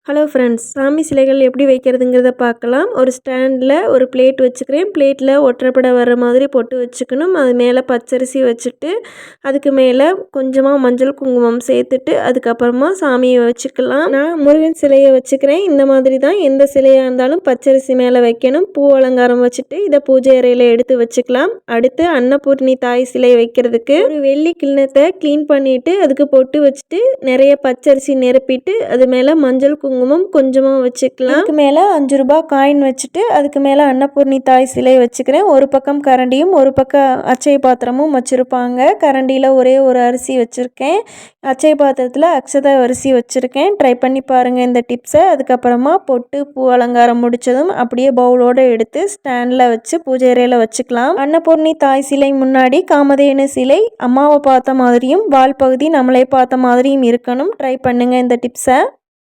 Hello friends, சாமி சிலைகள் எப்படி வைக்கிறதுங்கிறத பார்க்கலாம். ஒரு ஸ்டாண்டில் ஒரு பிளேட் வச்சுக்கிறேன். பிளேட்டில் ஒற்றைப்படை வர்ற மாதிரி பொட்டு வச்சுக்கணும். அது மேலே பச்சரிசி வச்சுட்டு அதுக்கு மேலே கொஞ்சமாக மஞ்சள் குங்குமம் சேர்த்துட்டு அதுக்கப்புறமா சாமியை வச்சுக்கலாம். நான் முருகன் சிலையை வச்சுக்கிறேன். இந்த மாதிரி தான் எந்த சிலையாக இருந்தாலும் பச்சரிசி மேலே வைக்கணும். பூ அலங்காரம் வச்சுட்டு இதை பூஜை அறையில் எடுத்து வச்சுக்கலாம். அடுத்து அன்னபூர்ணி தாய் சிலை வைக்கிறதுக்கு ஒரு வெள்ளி கிண்ணத்தை க்ளீன் பண்ணிவிட்டு அதுக்கு பொட்டு வச்சுட்டு நிறைய பச்சரிசி நிரப்பிட்டு அது மேலே மஞ்சள் குங்குமம் கொஞ்சமாக வச்சுக்கலாம். அதுக்கு மேலே 5 ரூபாய் காயின் வச்சுட்டு அதுக்கு மேலே அன்னபூர்ணி தாய் சிலை வச்சுக்கிறேன். ஒரு பக்கம் கரண்டியும் ஒரு பக்கம் அச்சய பாத்திரமும் வச்சுருப்பாங்க. கரண்டியில் ஒரே ஒரு அரிசி வச்சுருக்கேன். அச்சய பாத்திரத்தில் அக்ஷத அரிசி வச்சுருக்கேன். ட்ரை பண்ணி பாருங்கள் இந்த டிப்ஸை. அதுக்கப்புறமா பொட்டு பூ அலங்காரம் முடித்ததும் அப்படியே பவுலோடு எடுத்து ஸ்டாண்டில் வச்சு பூஜை அறையில் வச்சுக்கலாம். அன்னபூர்ணி தாய் சிலை முன்னாடி காமதேனு சிலை அம்மாவை பார்த்த மாதிரியும் வால் பகுதி நம்மளே பார்த்த மாதிரியும் இருக்கணும். ட்ரை பண்ணுங்கள் இந்த டிப்ஸை.